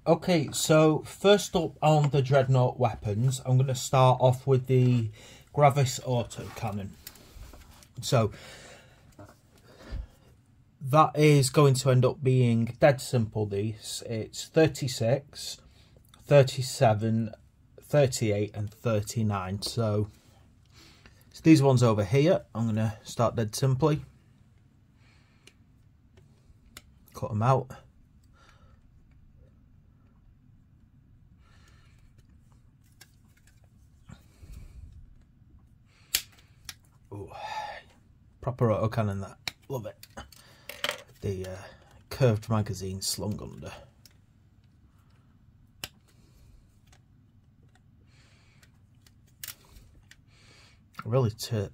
Okay, so first up on the Dreadnought weapons, I'm going to start off with the Gravis autocannon. So that is going to end up being dead simple. These, it's 36, 37, 38 and 39. So it's these ones over here. I'm going to start dead simply. Cut them out. Ooh, proper autocannon, that. Love it. The curved magazine slung under. I really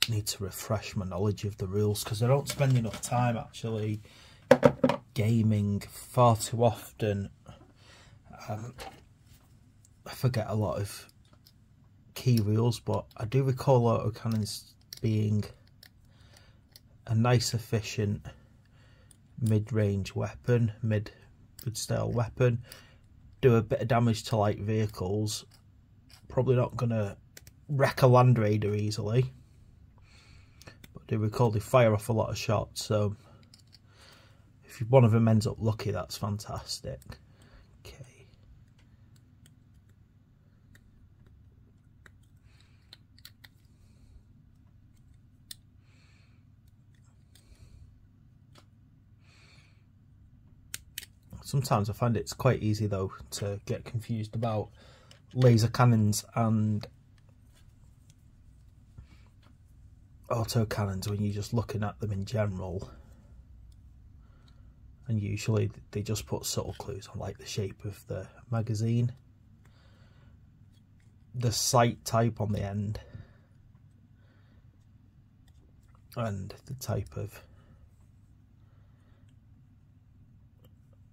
need to refresh my knowledge of the rules, because I don't spend enough time actually gaming. Far too often I forget a lot of key rules, but I do recall autocannons being a nice, efficient mid-range weapon, mid-style weapon. Do a bit of damage to light vehicles. Probably not gonna wreck a Land Raider easily, but I do recall they fire off a lot of shots, so if one of them ends up lucky, that's fantastic. Okay. Sometimes I find it's quite easy though to get confused about laser cannons and auto cannons when you're just looking at them in general, and usually they just put subtle clues on, like the shape of the magazine, the sight type on the end, and the type of,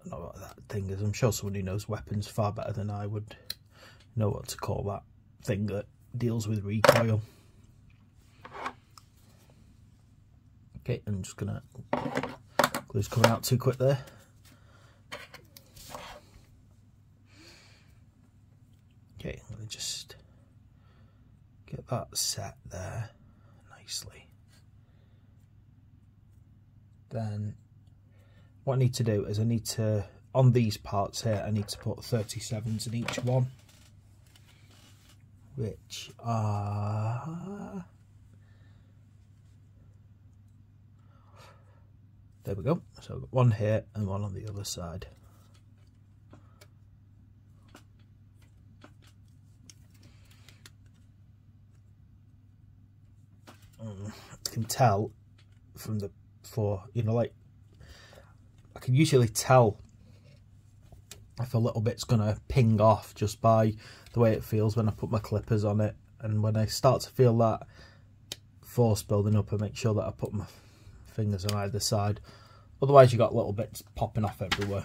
I don't know what that thing is. I'm sure someone who knows weapons far better than I would know what to call that thing that deals with recoil. Okay, I'm just gonna, glue's coming out too quick there. Okay, I'm gonna just get that set there nicely. Then what I need to do is I need to, on these parts here, I need to put 37s in each one, which are, there we go. So I've got one here and one on the other side. You can tell from the, you know, like, I can usually tell if a little bit's gonna ping off just by the way it feels when I put my clippers on it, and when I start to feel that force building up, I make sure that I put my fingers on either side. Otherwise you got little bits popping off everywhere.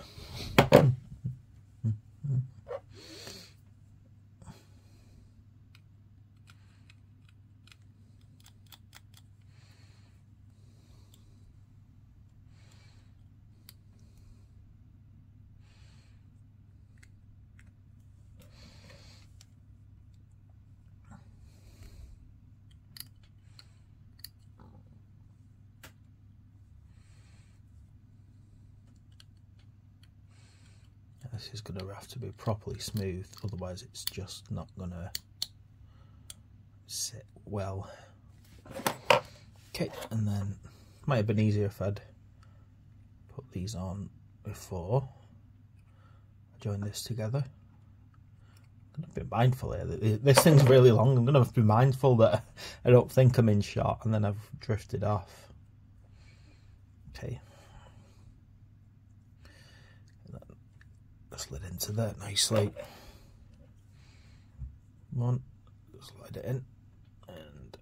This is going to have to be properly smooth, otherwise it's just not going to sit well. Okay, and then might have been easier if I'd put these on before I join this together. I'm going to be mindful here. This thing's really long. I'm going to have to be mindful that I don't think I'm in shot and then I've drifted off. Okay. Slid into there nicely. Come on, slide it in, and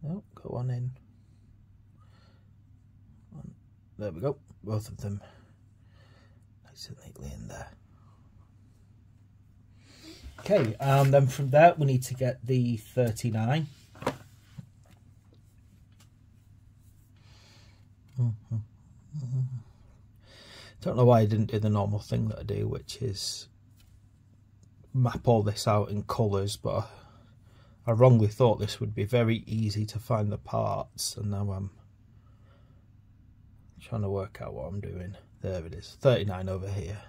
no, go on in. There we go, both of them nice and neatly in there. Okay, and then from there we need to get the 39. Don't know why I didn't do the normal thing that I do, which is map all this out in colours, but I wrongly thought this would be very easy to find the parts, and now I'm trying to work out what I'm doing. There it is, 39 over here.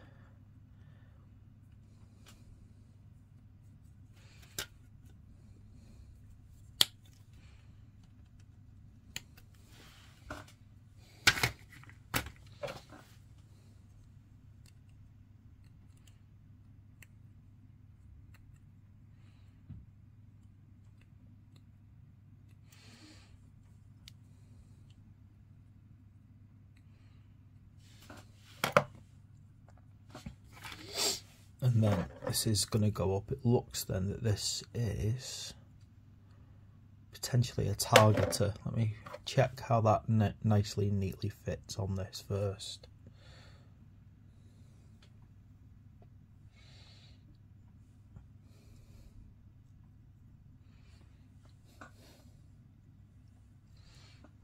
And then this is going to go up. It looks then that this is potentially a targeter. Let me check how that nicely and neatly fits on this first.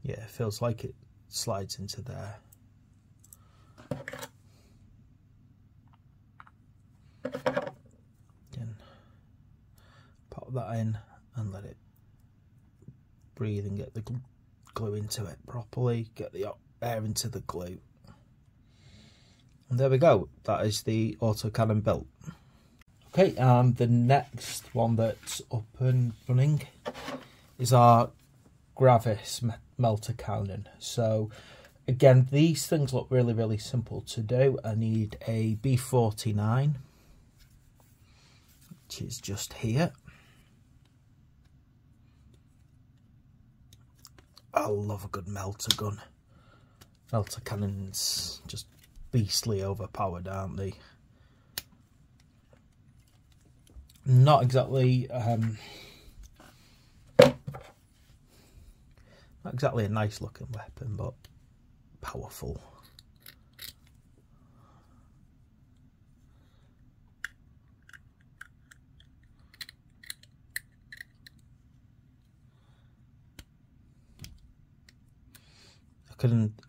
Yeah, it feels like it slides into there. Again, pop that in and let it breathe and get the glue into it properly, get the air into the glue. And there we go, that is the autocannon built. Okay, and the next one that's up and running is our Gravis melter cannon. So again, these things look really simple to do. I need a B49, which is just here. I love a good melter gun. Melter cannons just beastly overpowered, aren't they? Not exactly not exactly a nice looking weapon, but powerful.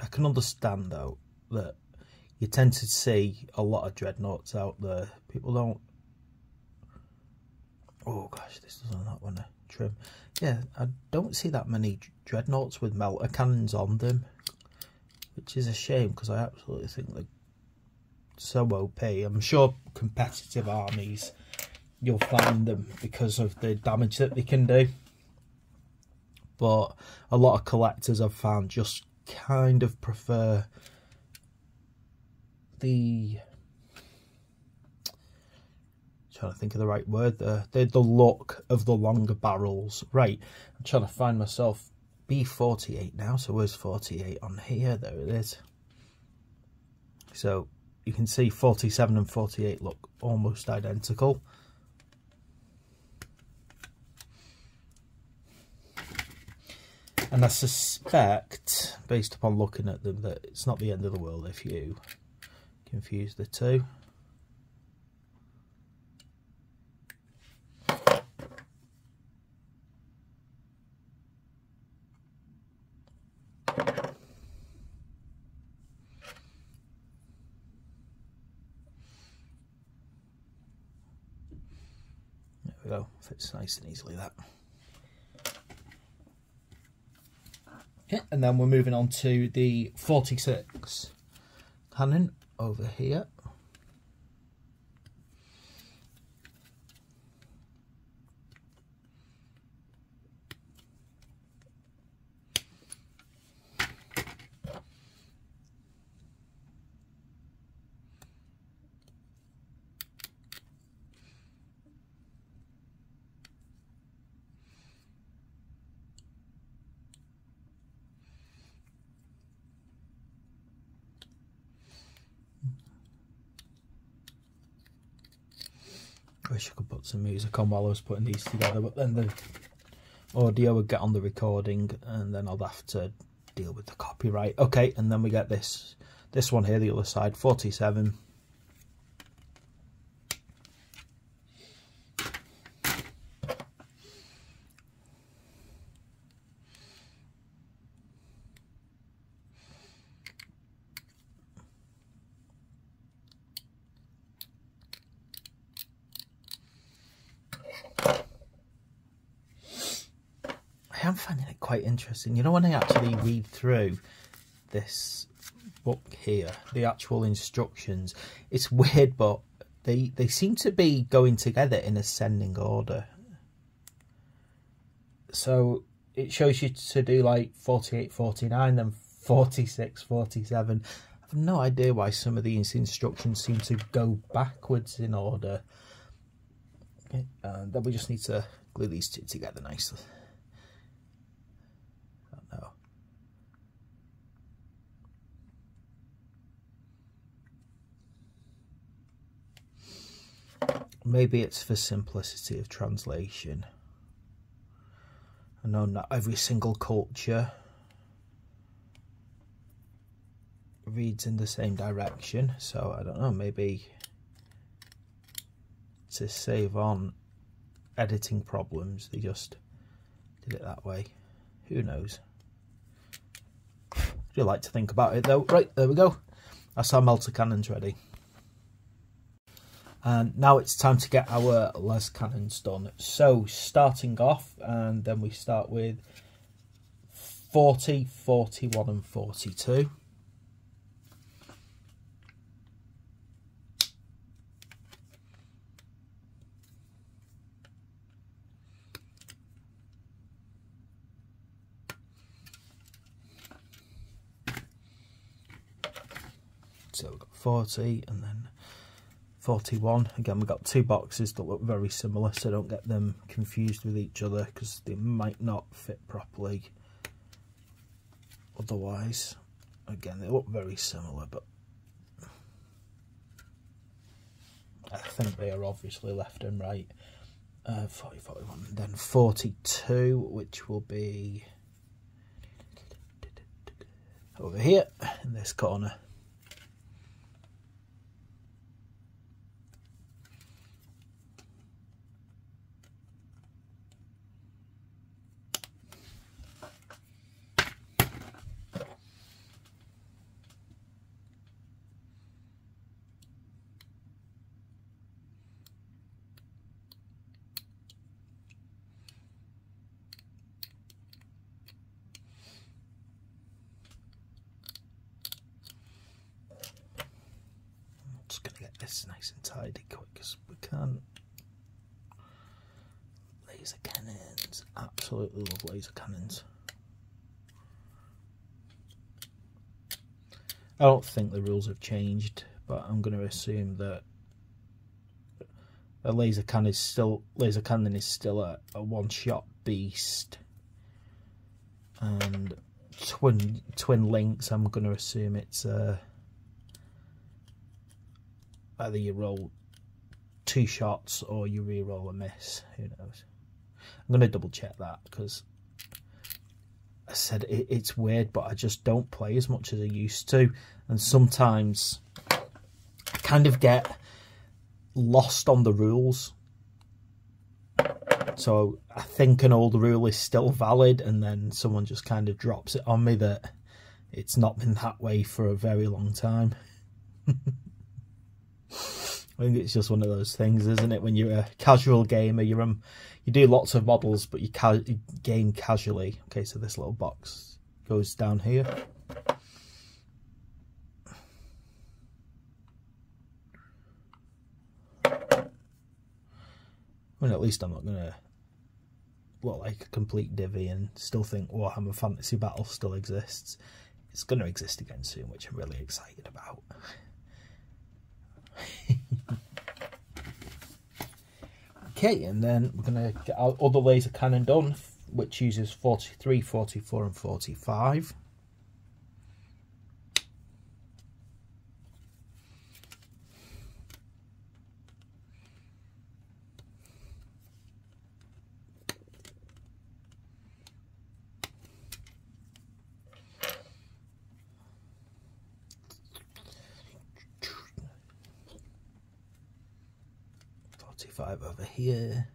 I can understand though that you tend to see a lot of dreadnoughts out there. People don't. Oh gosh, this doesn't not want to trim. Yeah, I don't see that many dreadnoughts with melter cannons on them, which is a shame because I absolutely think they're so OP. I'm sure competitive armies you'll find them because of the damage that they can do, but a lot of collectors I've found just kind of prefer the, trying to think of the right word there, the look of the longer barrels. Right, I'm trying to find myself B48 now, so where's 48 on here? There it is. So you can see 47 and 48 look almost identical. And I suspect, based upon looking at them, that it's not the end of the world if you confuse the two. There we go, fits nice and easily that. Okay, and then we're moving on to the 46 cannon over here. I wish I could put some music on while I was putting these together, but then the audio would get on the recording and then I'll have to deal with the copyright. Okay, and then we get this one here, the other side, 47. I am finding it quite interesting. You know, when I actually read through this book here, the actual instructions, it's weird, but they seem to be going together in ascending order. So it shows you to do like 48, 49, then 46, 47. I have no idea why some of these instructions seem to go backwards in order. Okay, then we just need to glue these two together nicely. Oh, no. Maybe it's for simplicity of translation. I know not every single culture reads in the same direction, so I don't know, maybe to save on editing problems they just did it that way. Who knows? I do like to think about it though. Right, there we go. That's our melter cannons ready. And now it's time to get our les cannons done. So starting off, and then we start with 40, 41 and 42. So we've got 40 and then 41. Again, we've got two boxes that look very similar, so don't get them confused with each other because they might not fit properly otherwise. Again, they look very similar, but I think they are obviously left and right. 40, 41, and then 42, which will be over here in this corner. This nice and tidy quick as we can. Laser cannons, absolutely love laser cannons. I don't think the rules have changed, but I'm going to assume that a laser cannon is still a one-shot beast, and twin links, I'm going to assume it's either you roll 2 shots or you re-roll a miss. Who knows? I'm going to double check that because I said it's weird, but I just don't play as much as I used to, and sometimes I kind of get lost on the rules. So I think an old rule is still valid, and then someone just kind of drops it on me that it's not been that way for a very long time. I think it's just one of those things, isn't it? When you're a casual gamer, you do lots of models, but you game casually. Okay, so this little box goes down here. I mean, at least I'm not going to look like a complete divvy and still think Warhammer Fantasy Battle still exists. It's going to exist again soon, which I'm really excited about. Okay, and then we're going to get our other laser cannon done, which uses 43, 44 and 45. Over here,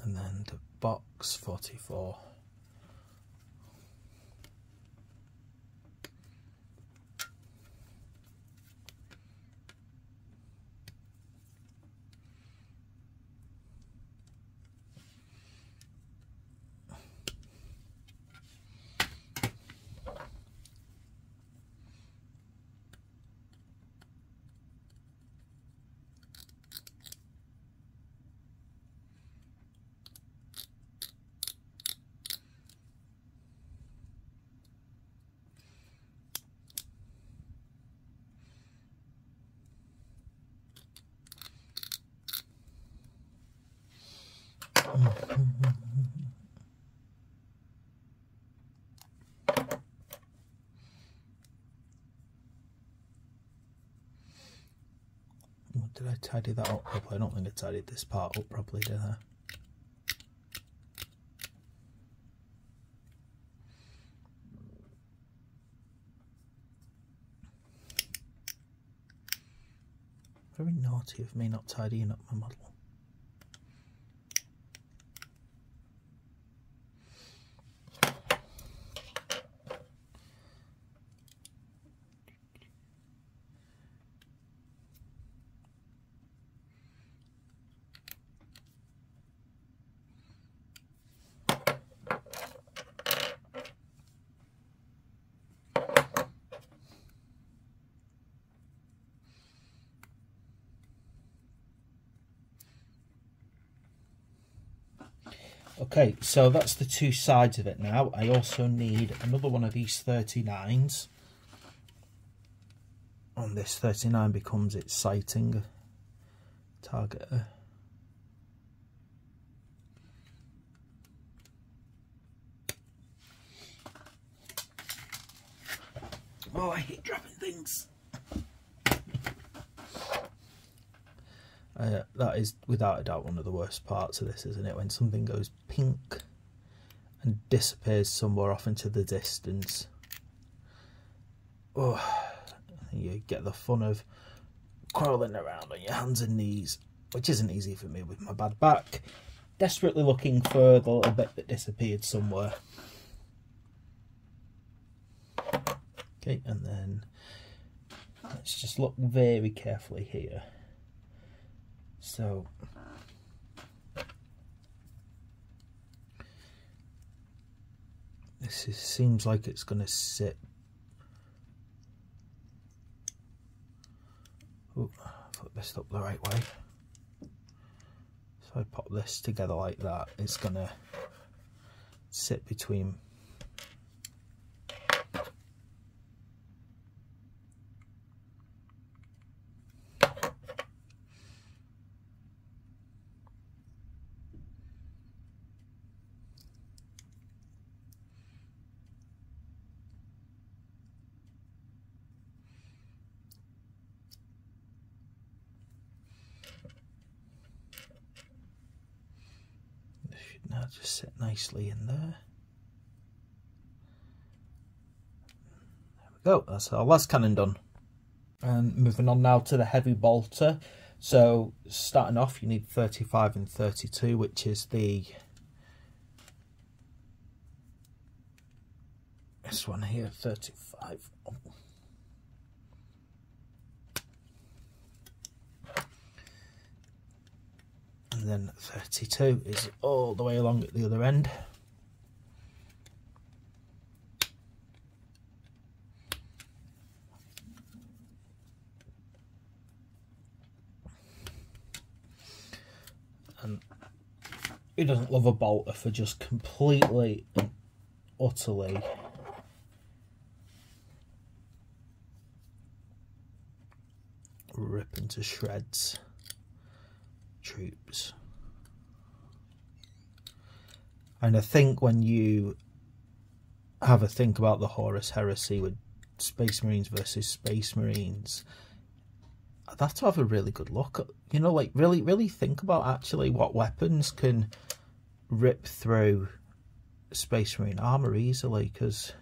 and then the box 44. Did I tidy that up properly? I don't think I tidied this part up properly, did I? Very naughty of me not tidying up my model. Okay, so that's the two sides of it now. I also need another one of these 39s. And this 39 becomes its sighting targeter. Oh, I hate dropping things. That is without a doubt one of the worst parts of this, isn't it? When something goes pink and disappears somewhere off into the distance. Oh, you get the fun of crawling around on your hands and knees, which isn't easy for me with my bad back. Desperately looking for the little bit that disappeared somewhere. Okay, and then let's just look very carefully here. So this seems like it's going to sit. Oh, put this up the right way. So I pop this together like that. It's going to sit between. Now just sit nicely in there. There we go, that's our last cannon done. And moving on now to the heavy bolter. So starting off you need 35 and 32, which is this one here, 35. Oh. And then 32 is all the way along at the other end. And who doesn't love a bolter for just completely and utterly ripping to shreds troops? And I think when you have a think about the Horus Heresy with Space Marines versus Space Marines, I'd have to have a really good look at, you know, like really think about actually what weapons can rip through Space Marine armor easily, because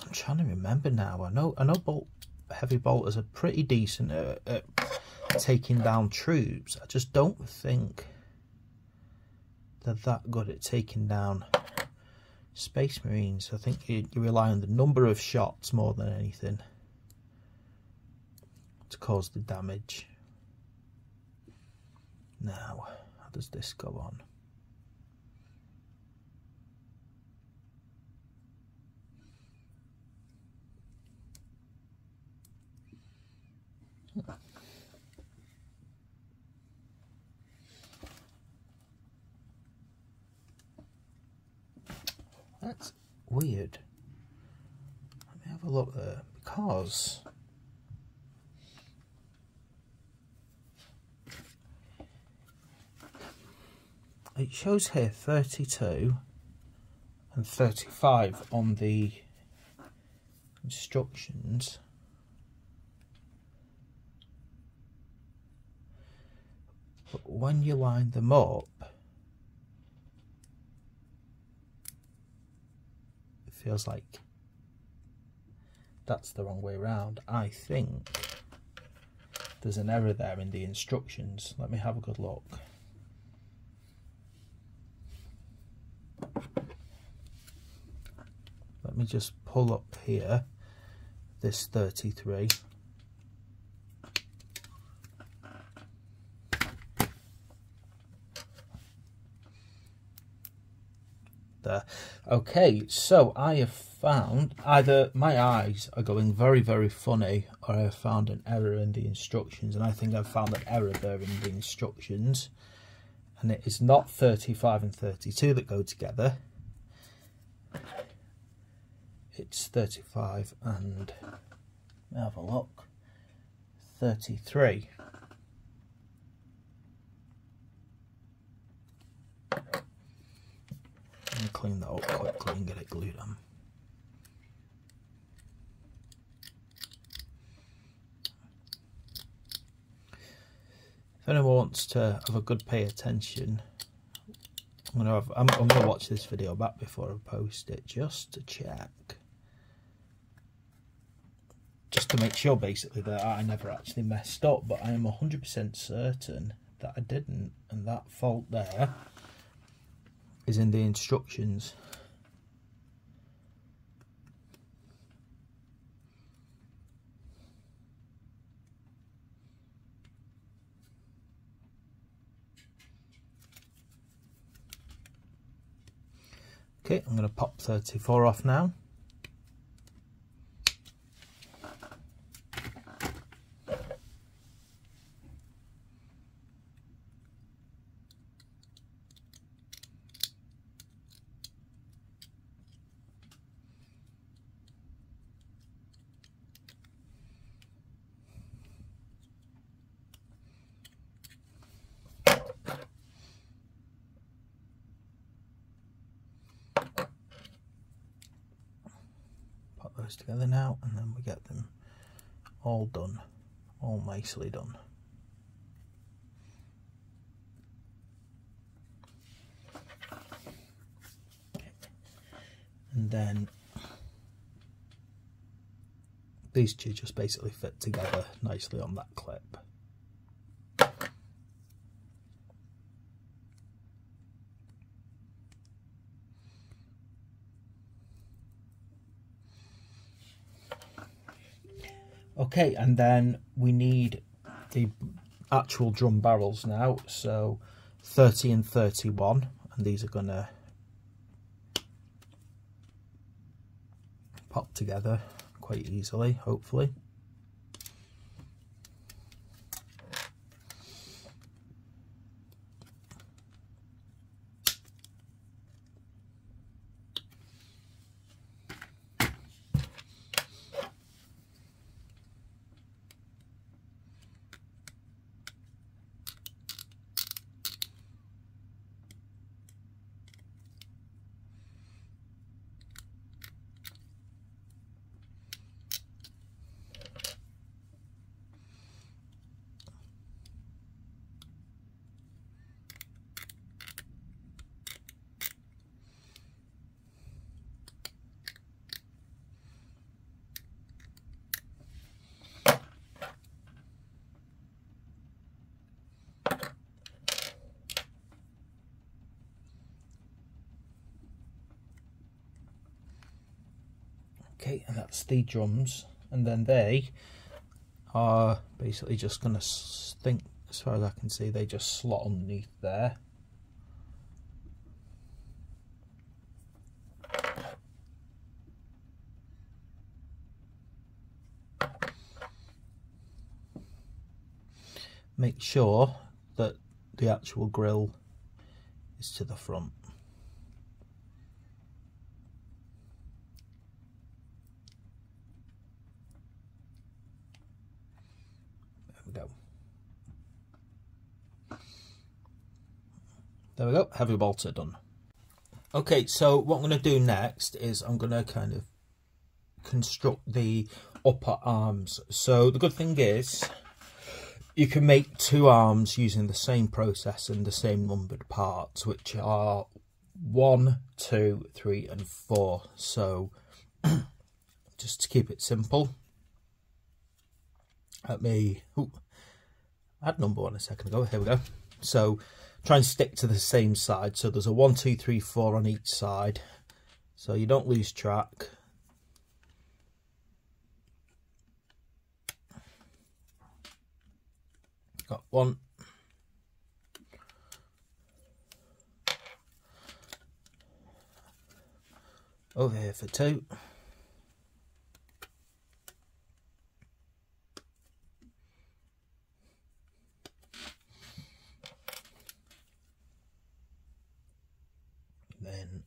I'm trying to remember now. I know heavy bolters are pretty decent at taking down troops. I just don't think they're that good at taking down Space Marines. I think you rely on the number of shots more than anything to cause the damage. Now, how does this go on? That's weird. Let me have a look there, because it shows here 32 and 35 on the instructions. But when you line them up, it feels like that's the wrong way around. I think there's an error there in the instructions. Let me have a good look. Let me just pull up here this 33. There. Okay, so I have found either my eyes are going very, very funny, or I have found an error in the instructions, and I think I've found an error there in the instructions, and it is not 35 and 32 that go together. It's 35 and, let me have a look, 33. Clean that up quickly and get it glued on. If anyone wants to have a good pay attention, I'm gonna watch this video back before I post it just to check, just to make sure basically that I never actually messed up. But I am 100% certain that I didn't, and that fault there is in the instructions. Okay, I'm going to pop 34 off now. Those together now, and then we get them all done, all nicely done. And then these two just basically fit together nicely on that clip. Okay, and then we need the actual drum barrels now, so 30 and 31, and these are going to pop together quite easily, hopefully. Okay, and that's the drums, and then they are basically just going to think, as far as I can see, they just slot underneath there. Make sure that the actual grill is to the front. Go. There we go, heavy bolter done. Okay, so what I'm going to do next is I'm going to kind of construct the upper arms. So the good thing is you can make 2 arms using the same process and the same numbered parts, which are 1, 2, 3 and 4. So just to keep it simple, let me add number 1 a second ago. Here we go. So try and stick to the same side. So there's a 1, 2, 3, 4 on each side, so you don't lose track. Got 1, over here for 2, then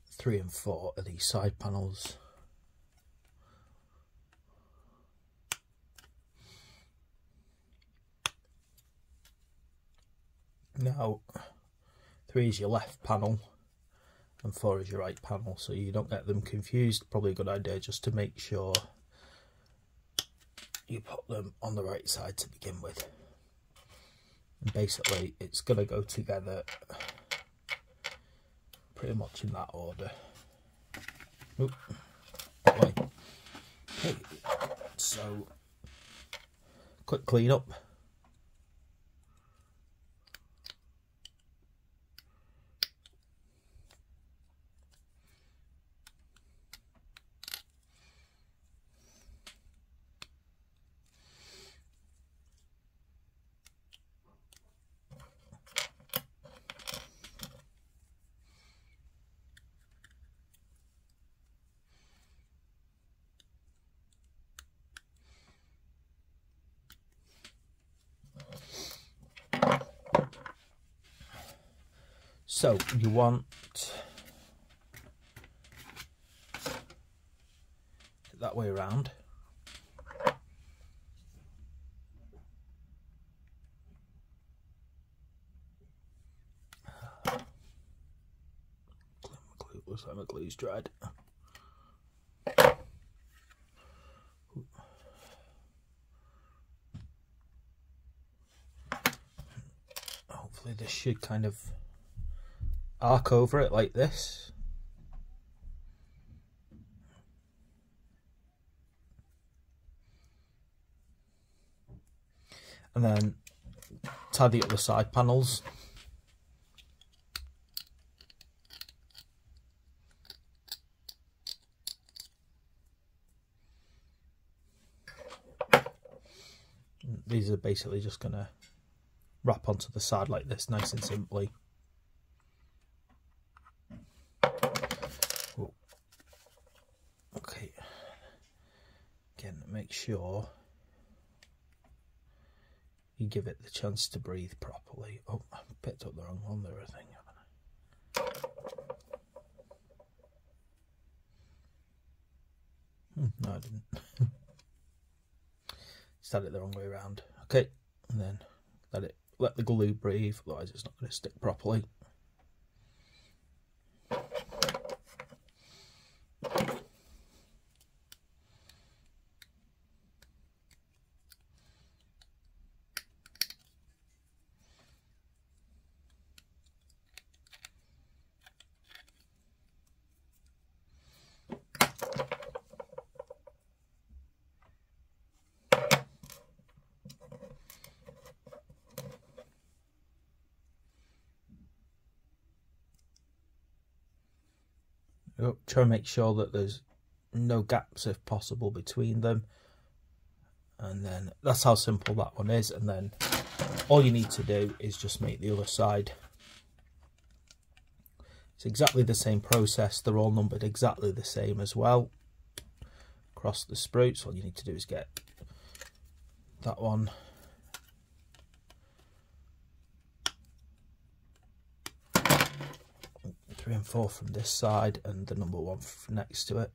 3 and 4 are these side panels. Now 3 is your left panel and 4 is your right panel, so you don't get them confused. Probably a good idea just to make sure you put them on the right side to begin with. And basically it's going to go together pretty much in that order. Oop, that way. Okay, so quick clean up. So you want it that way around. Looks like my glue's dried. Hopefully this should kind of arc over it like this. And then tidy up the side panels. These are basically just going to wrap onto the side like this, nice and simply. Okay, again, make sure you give it the chance to breathe properly. Oh, I picked up the wrong one there, I think, haven't I? No, I didn't. Started it the wrong way around. Okay, and then let the glue breathe, otherwise it's not going to stick properly. Try and make sure that there's no gaps if possible between them, and then that's how simple that one is. And then all you need to do is just make the other side. It's exactly the same process, they're all numbered exactly the same as well across the spruce. All you need to do is get that one and 4 from this side and the number 1 next to it.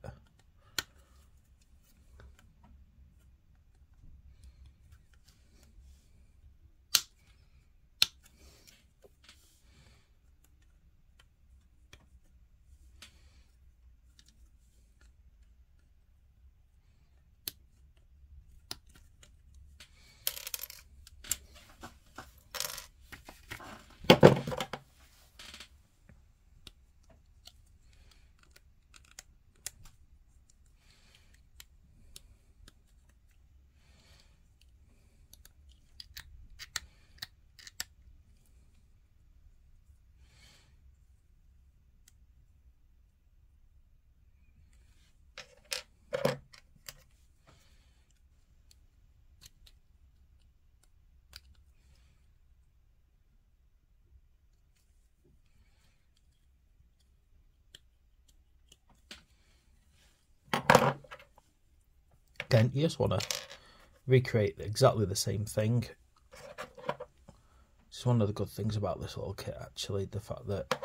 Again, you just want to recreate exactly the same thing. It's one of the good things about this little kit, actually, the fact that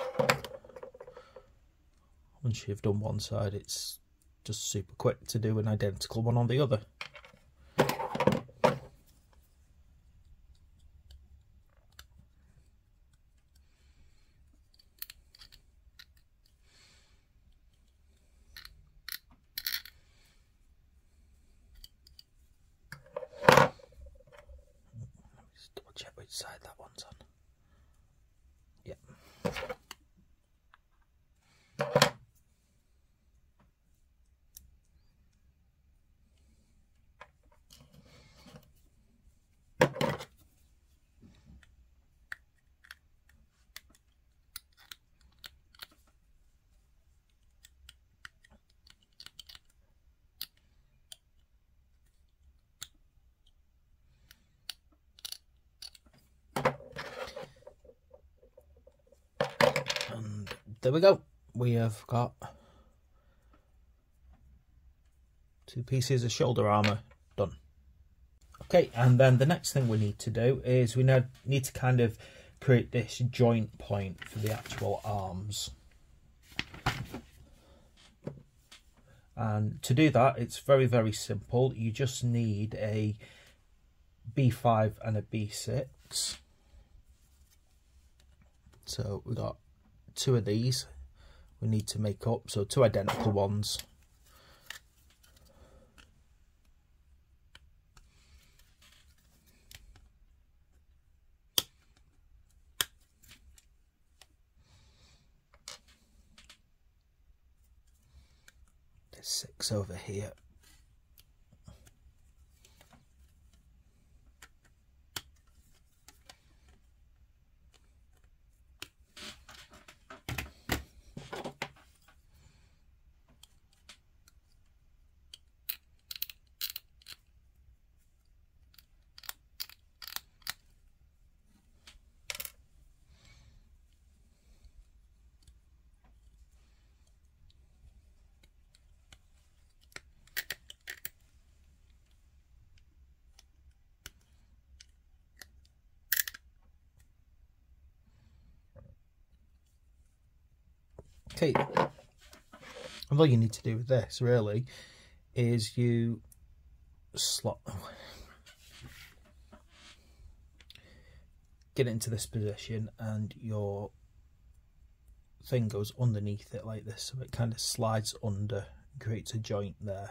once you've done one side, it's just super quick to do an identical one on the other. Just double check which side that one's on. Yep. And there we go. We have got 2 pieces of shoulder armour done. Okay, and then the next thing we need to do is we now need to kind of create this joint point for the actual arms. And to do that, it's very, very simple. You just need a B5 and a B6. So we've got 2 of these we need to make up, so 2 identical ones. There's 6 over here. Okay, and all you need to do with this really is you slot, get it into this position, and your thing goes underneath it like this, so it kind of slides under, creates a joint there.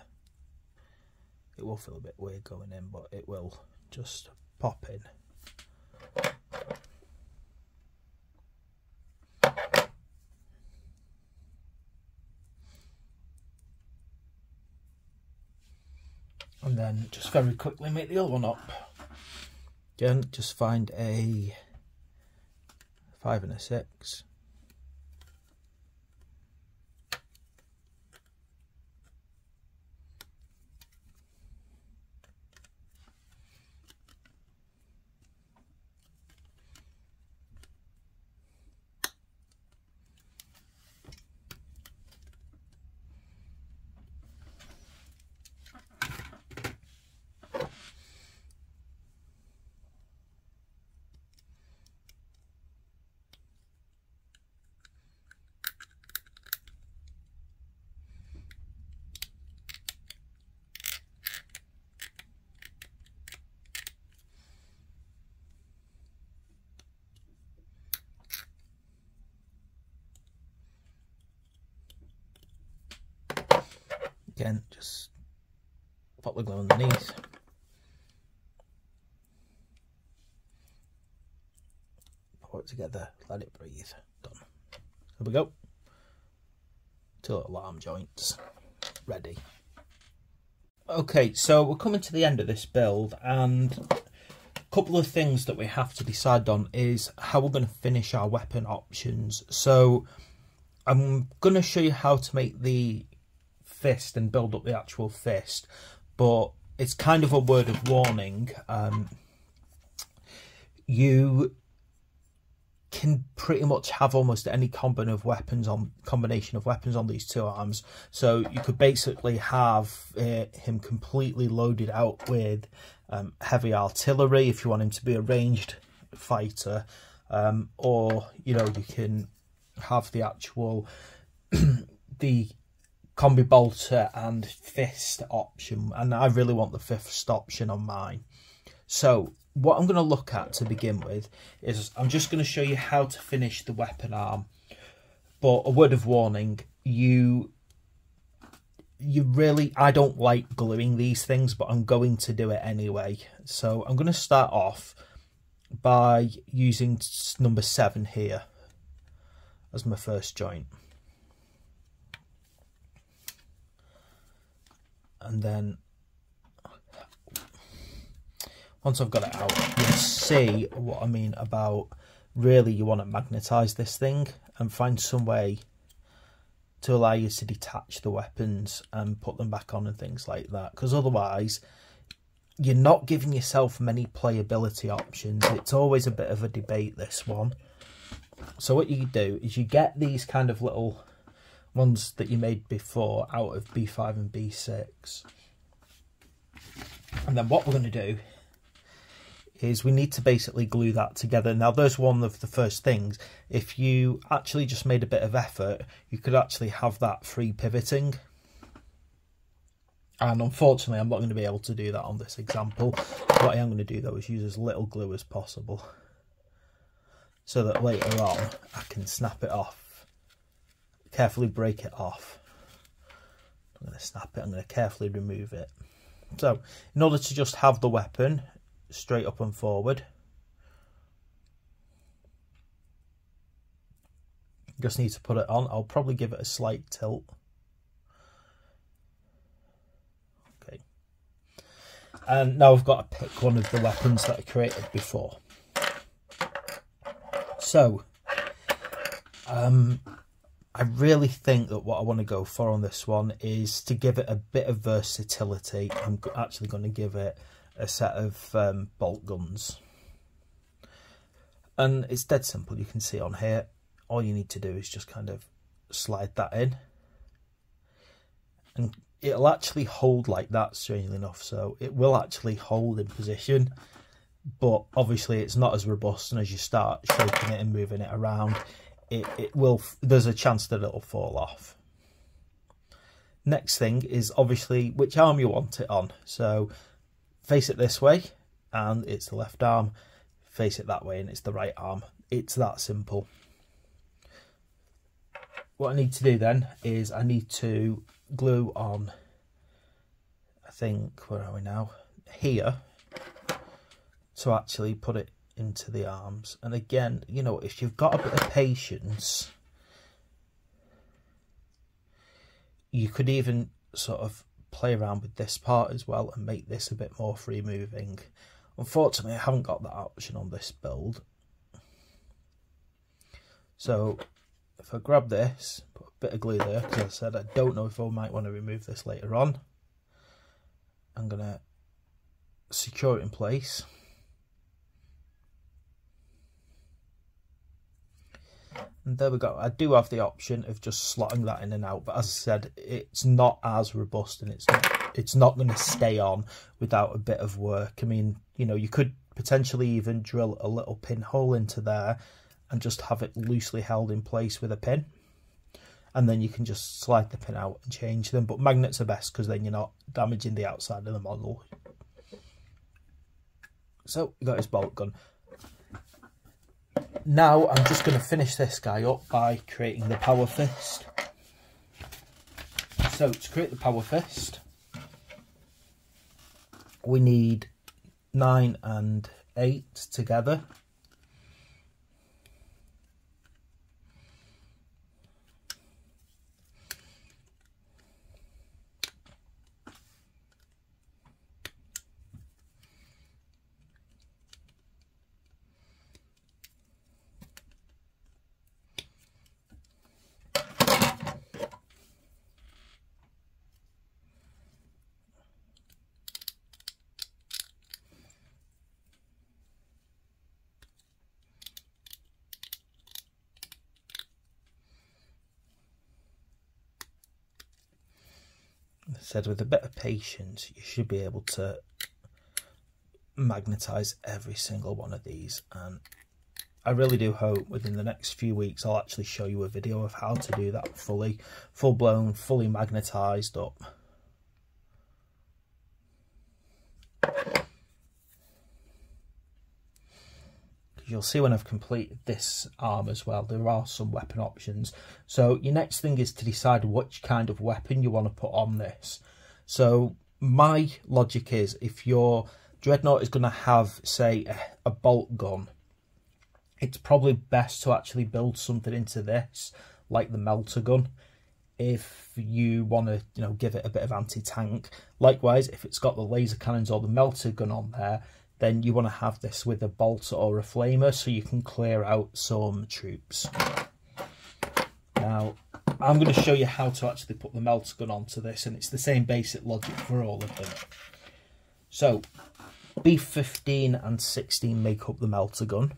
It will feel a bit weird going in, but it will just pop in. And then just very quickly make the other one up. Again, just find a 5 and a 6. Again, just pop the glue underneath. Pour it together, let it breathe. Done. There we go. 2 little arm joints ready. Okay, so we're coming to the end of this build, and a couple of things that we have to decide on is how we're going to finish our weapon options. So I'm going to show you how to make the fist and build up the actual fist, but it's kind of a word of warning. You can pretty much have almost any combination of weapons on these two arms. So you could basically have him completely loaded out with heavy artillery if you want him to be a ranged fighter, or you know, you can have the actual the combi bolter and fist option, and I really want the fist option on mine. So what I'm going to look at to begin with is I'm just going to show you how to finish the weapon arm. But a word of warning, you really, I don't like gluing these things, but I'm going to do it anyway. So I'm going to start off by using number 7 here as my first joint. And then once I've got it out, you'll see what I mean about really you want to magnetise this thing and find some way to allow you to detach the weapons and put them back on and things like that. Because otherwise, you're not giving yourself many playability options. It's always a bit of a debate, this one. So what you do is you get these kind of little ones that you made before out of B5 and B6. And then what we're going to do is we need to basically glue that together. Now, there's one of the first things. If you actually just made a bit of effort, you could actually have that free pivoting. And unfortunately, I'm not going to be able to do that on this example. What I am going to do, though, is use as little glue as possible, so that later on, I can snap it off. Carefully break it off. I'm going to snap it, I'm going to carefully remove it. So, in order to just have the weapon straight up and forward, just need to put it on. I'll probably give it a slight tilt. Okay. And now I've got to pick one of the weapons that I created before. So, I really think that what I want to go for on this one is to give it a bit of versatility. I'm actually going to give it a set of bolt guns. And it's dead simple. You can see on here, all you need to do is just kind of slide that in. And it'll actually hold like that, strangely enough. So it will actually hold in position. But obviously it's not as robust, and as you start shaking it and moving it around, it will, there's a chance that it'll fall off. Next thing is obviously which arm you want it on. So face it this way and it's the left arm, face it that way and it's the right arm. It's that simple. What I need to do then is I need to glue on, I think, where are we now? Here, to actually put it into the arms. And again, you know, if you've got a bit of patience, you could even sort of play around with this part as well and make this a bit more free moving. Unfortunately, I haven't got that option on this build. So if I grab this, put a bit of glue there, because I said I don't know if I might want to remove this later on. I'm going to secure it in place. And there we go. I do have the option of just slotting that in and out, but as I said, it's not as robust, and it's not going to stay on without a bit of work. I mean, you know, you could potentially even drill a little pinhole into there and just have it loosely held in place with a pin, and then you can just slide the pin out and change them. But magnets are best, because then you're not damaging the outside of the model. So you got his bolt gun. Now I'm just going to finish this guy up by creating the power fist. So to create the power fist, we need 9 and 8 together. I said, with a bit of patience, you should be able to magnetize every single one of these. And I really do hope within the next few weeks I'll actually show you a video of how to do that full blown, fully magnetized up. You'll see when I've completed this arm as well, there are some weapon options. So your next thing is to decide which kind of weapon you want to put on this. So my logic is, if your Dreadnought is going to have, say, a bolt gun, it's probably best to actually build something into this, like the melter gun, if you want to, you know, give it a bit of anti-tank. Likewise, if it's got the laser cannons or the melter gun on there, then you want to have this with a bolter or a flamer so you can clear out some troops. Now, I'm going to show you how to actually put the melter gun onto this, and it's the same basic logic for all of them. So, B15 and 16 make up the melter gun,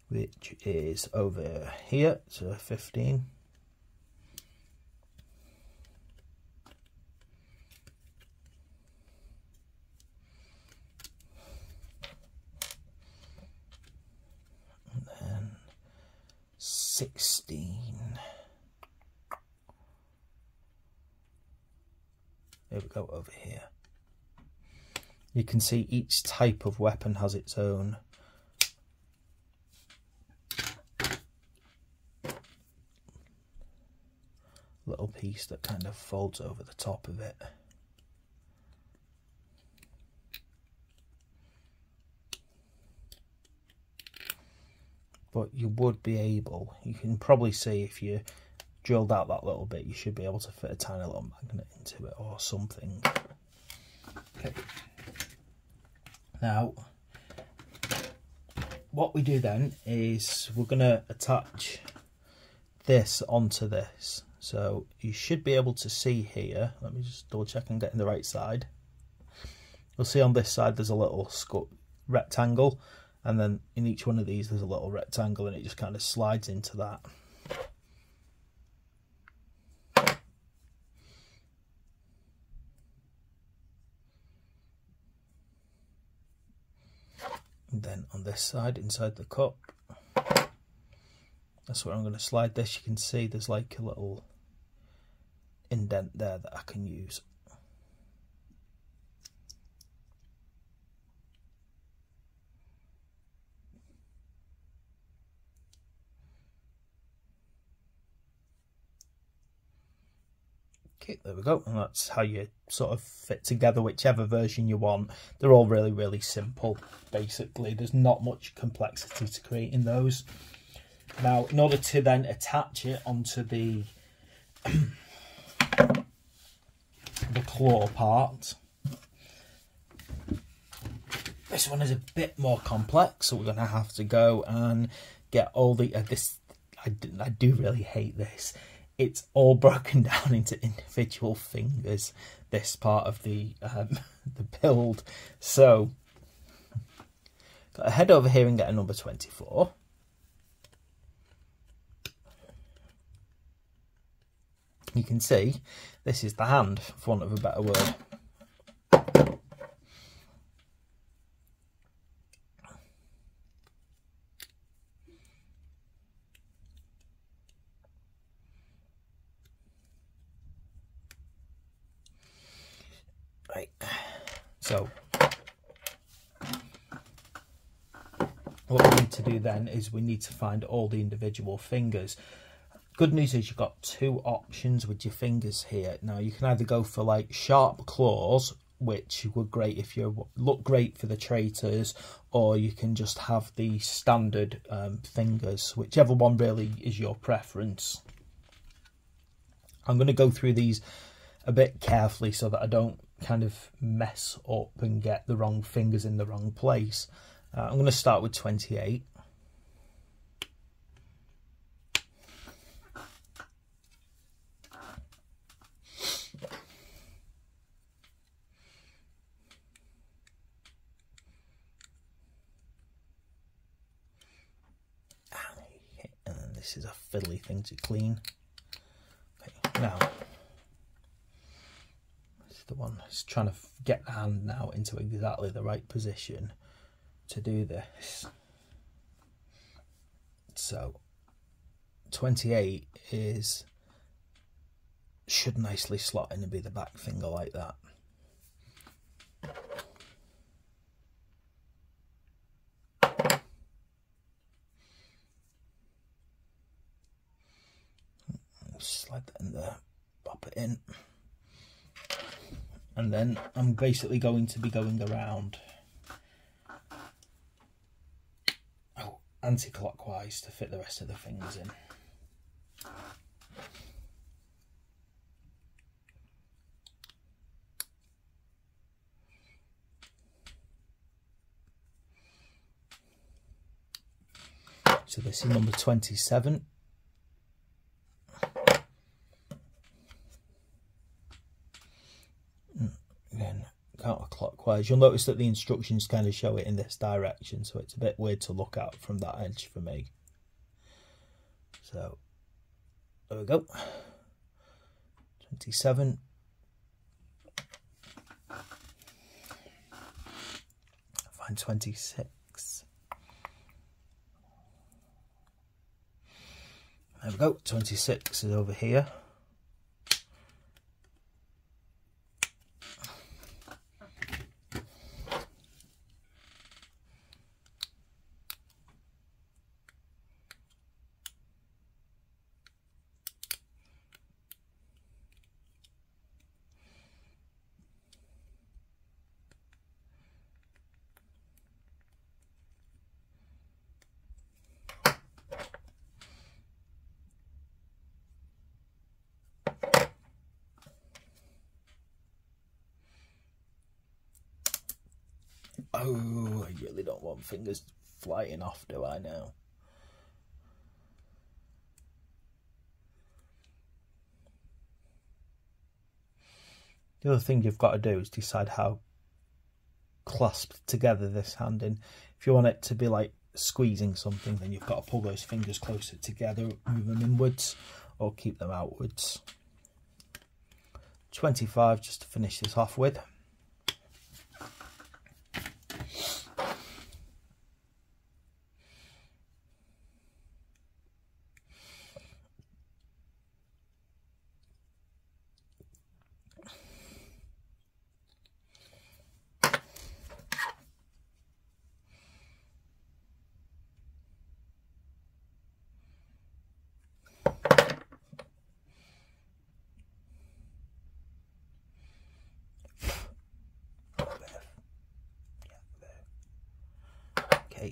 which is over here, so 15. And then 16. There we go, over here. You can see each type of weapon has its own little piece that kind of folds over the top of it. But you would be able, you can probably see if you drilled out that little bit, you should be able to fit a tiny little magnet into it or something. Okay. Now, what we do then is we're going to attach this onto this. So you should be able to see here, let me just double check I'm getting the right side. You'll see on this side there's a little rectangle, and then in each one of these there's a little rectangle, and it just kind of slides into that. And then on this side, inside the cup, that's where I'm going to slide this. You can see there's like a little indent there that I can use. Okay, there we go, and that's how you sort of fit together whichever version you want. They're all really, really simple, basically. There's not much complexity to creating those. Now, in order to then attach it onto the claw part, this one is a bit more complex, so we're going to have to go and get all the... I do really hate this. It's all broken down into individual fingers, this part of the build. So, got to head over here and get a number 24. You can see this is the hand, for want of a better word. Right, so what we need to do then is we need to find all the individual fingers. Good news is you've got two options with your fingers here. Now you can either go for like sharp claws, which would great if you look great for the traitors, or you can just have the standard fingers, whichever one really is your preference. I'm going to go through these a bit carefully so that I don't kind of mess up and get the wrong fingers in the wrong place. I'm going to start with 28. And then this is a fiddly thing to clean. Okay, now the one. It's trying to get the hand now into exactly the right position to do this. So 28 should nicely slot in and be the back finger like that. Slide that in there, pop it in, and then I'm basically going to be going around anti-clockwise to fit the rest of the fingers in. So this is number 27. Again, counterclockwise. You'll notice that the instructions kind of show it in this direction, so it's a bit weird to look at from that edge for me. So there we go. 27. Find 26. There we go. 26 is over here. Oh, I really don't want fingers flying off, do I now? The other thing you've got to do is decide how clasped together this hand in. If you want it to be like squeezing something, then you've got to pull those fingers closer together, move them inwards, or keep them outwards. 25 just to finish this off with.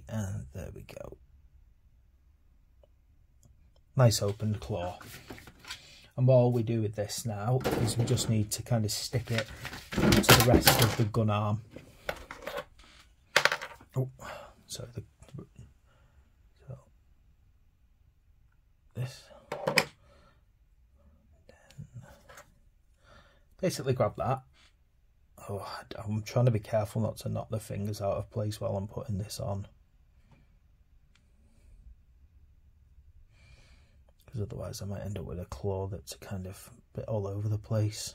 And there we go. Nice open claw. And all we do with this now is we just need to kind of stick it to the rest of the gun arm. Oh, sorry. So this. Then basically grab that. Oh, I'm trying to be careful not to knock the fingers out of place while I'm putting this on, because otherwise I might end up with a claw that's kind of a bit all over the place.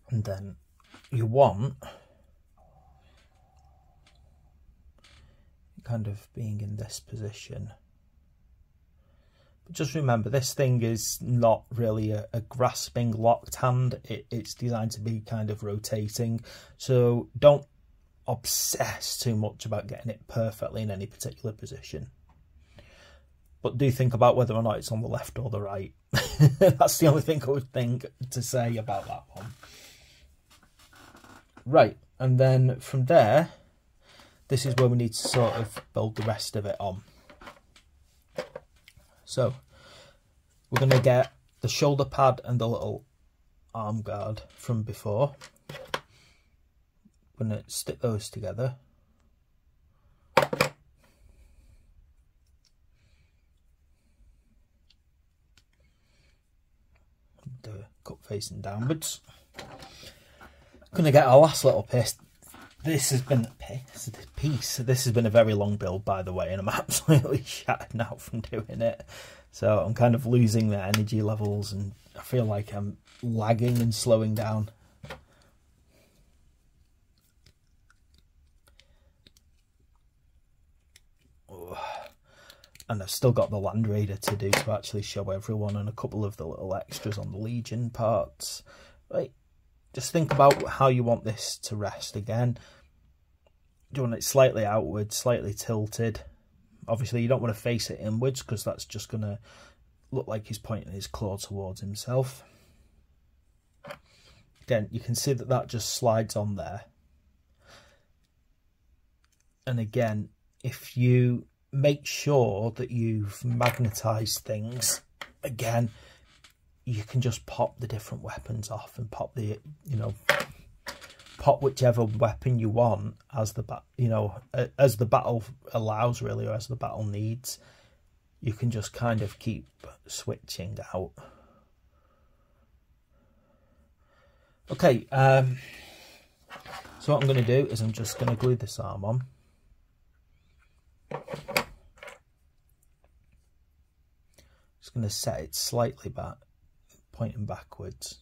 And then you want kind of being in this position. But just remember, this thing is not really a grasping locked hand. It's designed to be kind of rotating. So don't obsess too much about getting it perfectly in any particular position. But do think about whether or not it's on the left or the right. That's the only thing I would think to say about that one. Right, and then from there, this is where we need to sort of build the rest of it on. So we're going to get the shoulder pad and the little arm guard from before. I'm going to stick those together. The cup facing downwards. Going to get our last little piece this has been this has been a very long build, by the way, and I'm absolutely shattered now from doing it. So I'm kind of losing the energy levels, and I feel like I'm lagging and slowing down. And I've still got the Land Raider to do to actually show everyone, and a couple of the little extras on the Legion parts. Right, just think about how you want this to rest again. Do you want it slightly outwards, slightly tilted? Obviously you don't want to face it inwards, because that's just going to look like he's pointing his claw towards himself. Again, you can see that that just slides on there. And again, if you make sure that you've magnetized things, again, you can just pop the different weapons off and pop the, you know, pop whichever weapon you want as the as the battle allows, really, or as the battle needs. You can just kind of keep switching out. Okay, so what I'm going to do is I'm just going to glue this arm on. Just going to set it slightly back, pointing backwards,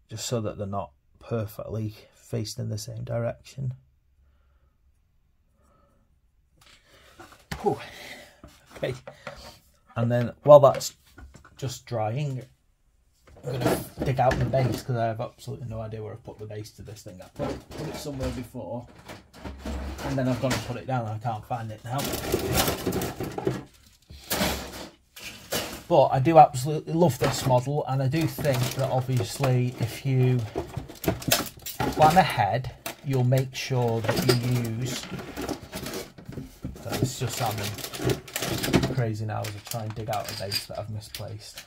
just so that they're not perfectly faced in the same direction. Whew. Okay, and then while that's just drying, I'm going to dig out the base, because I have absolutely no idea where I've put the base to this thing. I put it somewhere before, and then I've gone and put it down and I can't find it now. But I do absolutely love this model, and I do think that obviously if you plan ahead, you'll make sure that you use... So it's just sounding crazy now as I try and dig out a base that I've misplaced.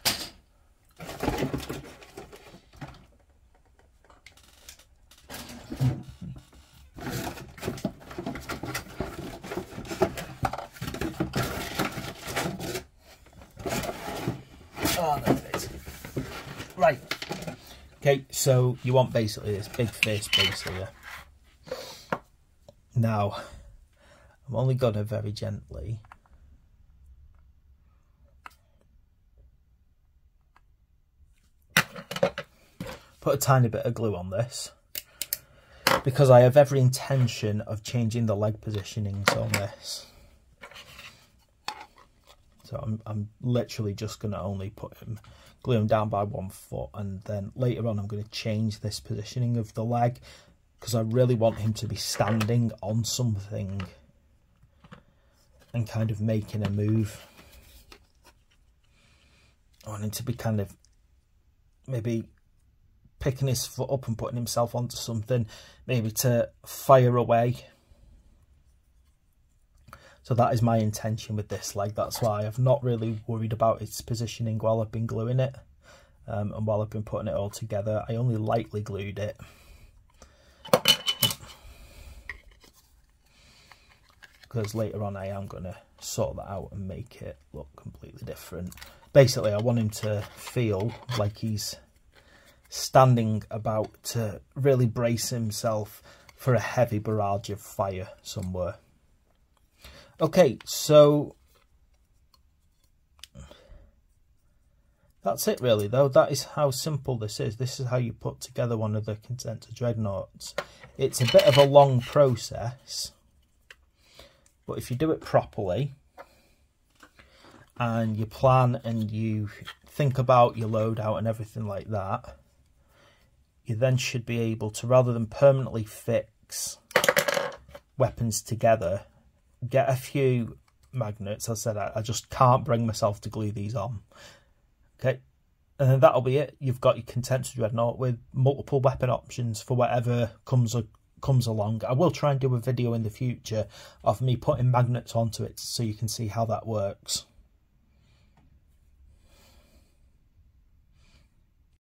Oh, there it is. Right. Okay, so you want basically this big face base here. Now, I'm only going to very gently put a tiny bit of glue on this, because I have every intention of changing the leg positionings on this. So I'm literally just going to only glue him down by 1 foot, and then later on I'm going to change this positioning of the leg, because I really want him to be standing on something and kind of making a move. I want him to be kind of maybe picking his foot up and putting himself onto something, maybe to fire away. So that is my intention with this leg. That's why I've not really worried about its positioning while I've been gluing it. And while I've been putting it all together, I only lightly glued it. Because later on I am going to sort that out and make it look completely different. Basically, I want him to feel like he's standing about to really brace himself for a heavy barrage of fire somewhere. Okay, so that's it really, though. That is how simple this is. This is how you put together one of the Contemptor Dreadnoughts. It's a bit of a long process, but if you do it properly and you plan and you think about your loadout and everything like that, you then should be able to, rather than permanently fix weapons together, get a few magnets. As I said, I just can't bring myself to glue these on. Okay, and then that'll be it. You've got your Contemptor Dreadnought with multiple weapon options for whatever comes along. I will try and do a video in the future of me putting magnets onto it so you can see how that works.